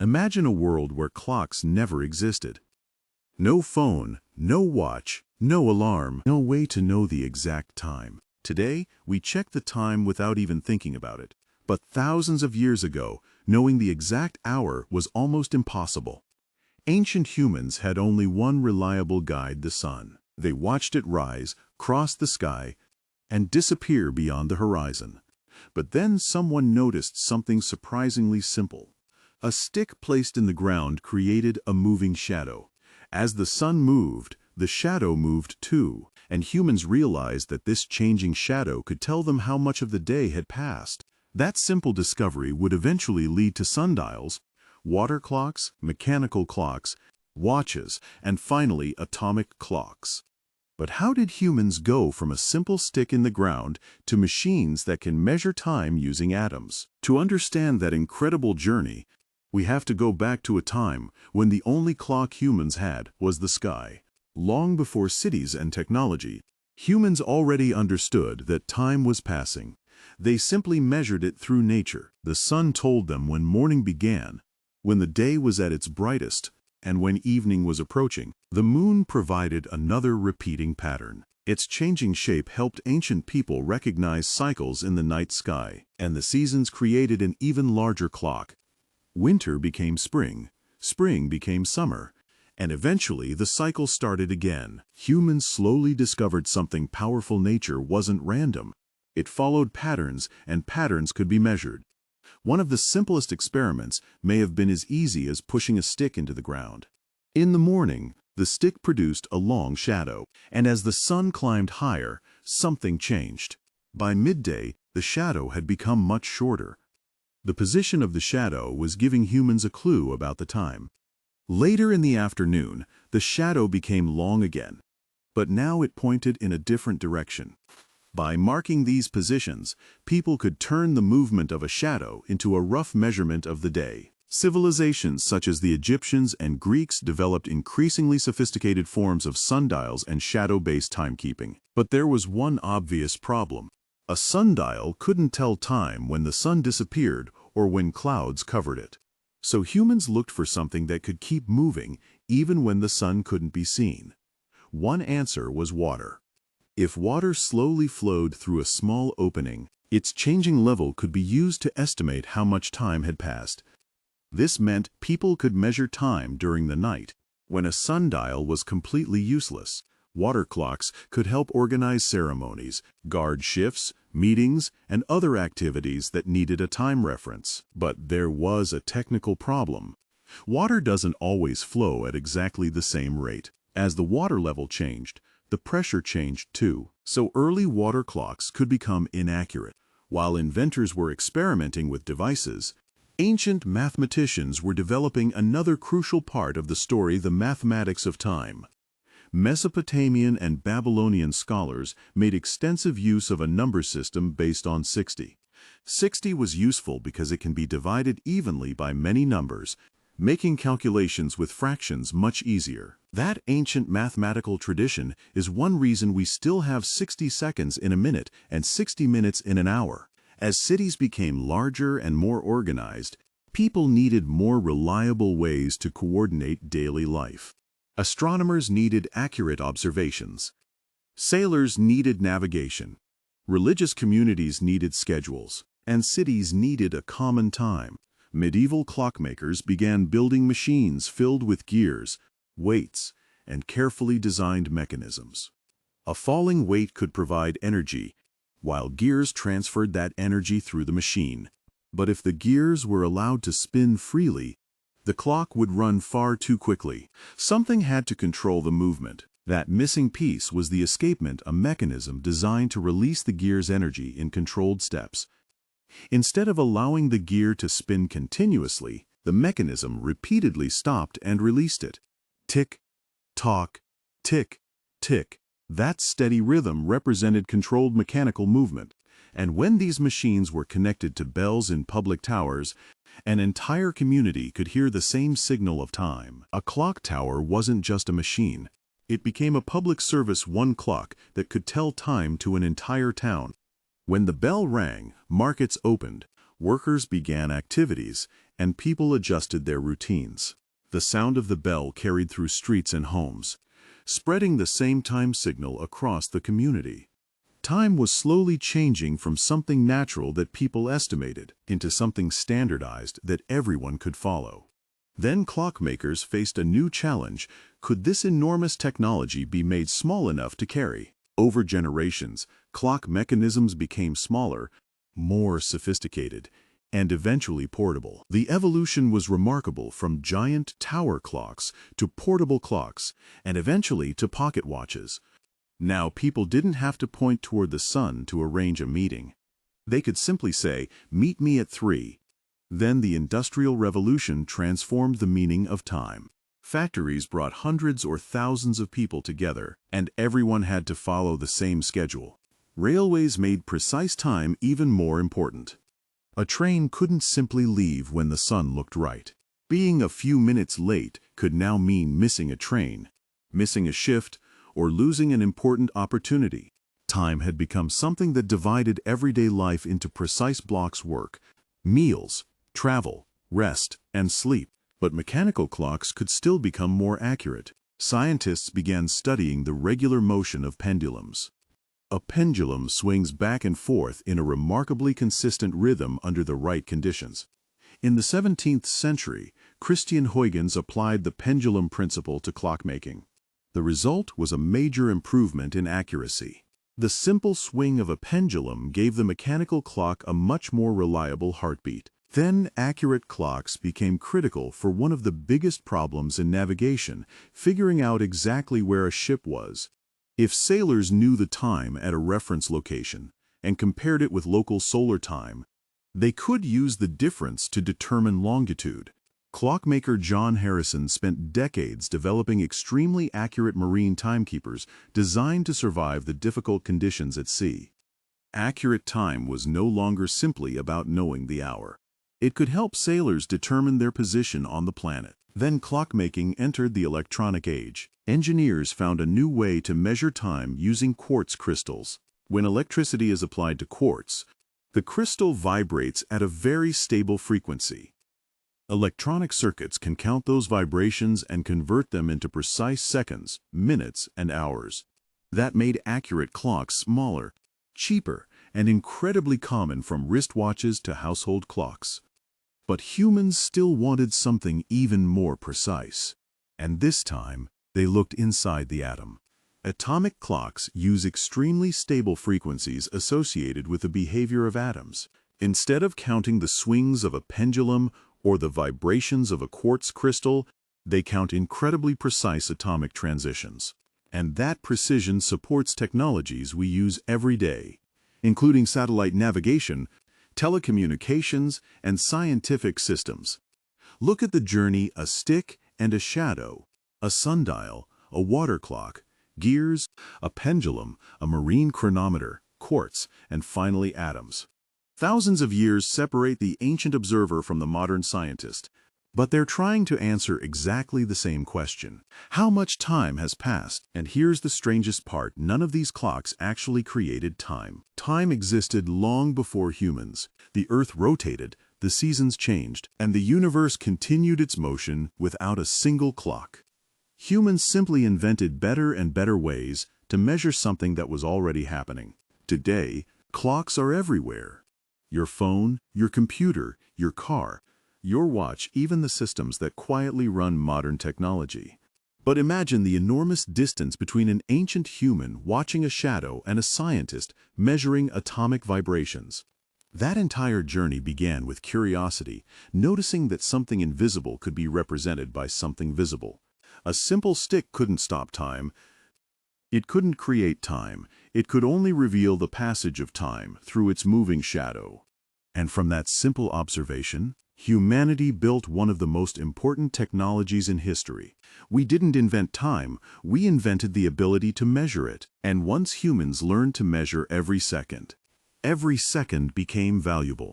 Imagine a world where clocks never existed. No phone, no watch, no alarm, no way to know the exact time. Today, we check the time without even thinking about it. But thousands of years ago, knowing the exact hour was almost impossible. Ancient humans had only one reliable guide: the sun. They watched it rise, cross the sky, and disappear beyond the horizon. But then someone noticed something surprisingly simple. A stick placed in the ground created a moving shadow. As the sun moved, the shadow moved too, and humans realized that this changing shadow could tell them how much of the day had passed. That simple discovery would eventually lead to sundials, water clocks, mechanical clocks, watches, and finally atomic clocks. But how did humans go from a simple stick in the ground to machines that can measure time using atoms? To understand that incredible journey, we have to go back to a time when the only clock humans had was the sky. Long before cities and technology, humans already understood that time was passing. They simply measured it through nature. The sun told them when morning began, when the day was at its brightest, and when evening was approaching. The moon provided another repeating pattern. Its changing shape helped ancient people recognize cycles in the night sky, and the seasons created an even larger clock. Winter became spring, spring became summer, and eventually the cycle started again. Humans slowly discovered something powerful: nature wasn't random. It followed patterns, and patterns could be measured. One of the simplest experiments may have been as easy as pushing a stick into the ground. In the morning, the stick produced a long shadow, and as the sun climbed higher, something changed. By midday, the shadow had become much shorter. The position of the shadow was giving humans a clue about the time. Later in the afternoon, the shadow became long again, but now it pointed in a different direction. By marking these positions, people could turn the movement of a shadow into a rough measurement of the day. Civilizations such as the Egyptians and Greeks developed increasingly sophisticated forms of sundials and shadow-based timekeeping. But there was one obvious problem. A sundial couldn't tell time when the sun disappeared or when clouds covered it. So humans looked for something that could keep moving even when the sun couldn't be seen. One answer was water. If water slowly flowed through a small opening, its changing level could be used to estimate how much time had passed. This meant people could measure time during the night, when a sundial was completely useless. Water clocks could help organize ceremonies, guard shifts, meetings, and other activities that needed a time reference. But there was a technical problem. Water doesn't always flow at exactly the same rate. As the water level changed, the pressure changed too. So early water clocks could become inaccurate. While inventors were experimenting with devices, ancient mathematicians were developing another crucial part of the story: the mathematics of time. Mesopotamian and Babylonian scholars made extensive use of a number system based on 60. 60 was useful because it can be divided evenly by many numbers, making calculations with fractions much easier. That ancient mathematical tradition is one reason we still have 60 seconds in a minute and 60 minutes in an hour. As cities became larger and more organized, people needed more reliable ways to coordinate daily life. Astronomers needed accurate observations. Sailors needed navigation. Religious communities needed schedules. And cities needed a common time. Medieval clockmakers began building machines filled with gears, weights, and carefully designed mechanisms. A falling weight could provide energy, while gears transferred that energy through the machine. But if the gears were allowed to spin freely, the clock would run far too quickly. Something had to control the movement. That missing piece was the escapement, a mechanism designed to release the gear's energy in controlled steps. Instead of allowing the gear to spin continuously, the mechanism repeatedly stopped and released it. Tick, tock, tick, tick. That steady rhythm represented controlled mechanical movement. And when these machines were connected to bells in public towers, an entire community could hear the same signal of time. A clock tower wasn't just a machine. It became a public service, one clock that could tell time to an entire town. When the bell rang, markets opened, workers began activities, and people adjusted their routines. The sound of the bell carried through streets and homes, spreading the same time signal across the community. Time was slowly changing from something natural that people estimated into something standardized that everyone could follow. Then clockmakers faced a new challenge. Could this enormous technology be made small enough to carry? Over generations, clock mechanisms became smaller, more sophisticated, and eventually portable. The evolution was remarkable, from giant tower clocks to portable clocks, and eventually to pocket watches. Now people didn't have to point toward the sun to arrange a meeting. They could simply say, "Meet me at 3. Then the Industrial Revolution transformed the meaning of time. Factories brought hundreds or thousands of people together, and everyone had to follow the same schedule. Railways made precise time even more important. A train couldn't simply leave when the sun looked right. Being a few minutes late could now mean missing a train, missing a shift, or losing an important opportunity. Time had become something that divided everyday life into precise blocks: work, meals, travel, rest, and sleep. But mechanical clocks could still become more accurate. Scientists began studying the regular motion of pendulums. A pendulum swings back and forth in a remarkably consistent rhythm under the right conditions. In the 17th century, Christian Huygens applied the pendulum principle to clockmaking. The result was a major improvement in accuracy. The simple swing of a pendulum gave the mechanical clock a much more reliable heartbeat. Then accurate clocks became critical for one of the biggest problems in navigation: figuring out exactly where a ship was. If sailors knew the time at a reference location and compared it with local solar time, they could use the difference to determine longitude. Clockmaker John Harrison spent decades developing extremely accurate marine timekeepers designed to survive the difficult conditions at sea. Accurate time was no longer simply about knowing the hour. It could help sailors determine their position on the planet. Then clockmaking entered the electronic age. Engineers found a new way to measure time using quartz crystals. When electricity is applied to quartz, the crystal vibrates at a very stable frequency. Electronic circuits can count those vibrations and convert them into precise seconds, minutes, and hours. That made accurate clocks smaller, cheaper, and incredibly common, from wristwatches to household clocks. But humans still wanted something even more precise. And this time, they looked inside the atom. Atomic clocks use extremely stable frequencies associated with the behavior of atoms. Instead of counting the swings of a pendulum or the vibrations of a quartz crystal, they count incredibly precise atomic transitions. And that precision supports technologies we use every day, including satellite navigation, telecommunications, and scientific systems. Look at the journey: a stick and a shadow, a sundial, a water clock, gears, a pendulum, a marine chronometer, quartz, and finally atoms. Thousands of years separate the ancient observer from the modern scientist, but they're trying to answer exactly the same question: how much time has passed? And here's the strangest part: none of these clocks actually created time. Time existed long before humans. The Earth rotated, the seasons changed, and the universe continued its motion without a single clock. Humans simply invented better and better ways to measure something that was already happening. Today, clocks are everywhere. Your phone, your computer, your car, your watch, even the systems that quietly run modern technology. But imagine the enormous distance between an ancient human watching a shadow and a scientist measuring atomic vibrations. That entire journey began with curiosity, noticing that something invisible could be represented by something visible. A simple stick couldn't stop time. It couldn't create time. It could only reveal the passage of time through its moving shadow. And from that simple observation, humanity built one of the most important technologies in history. We didn't invent time, we invented the ability to measure it. And once humans learned to measure every second became valuable.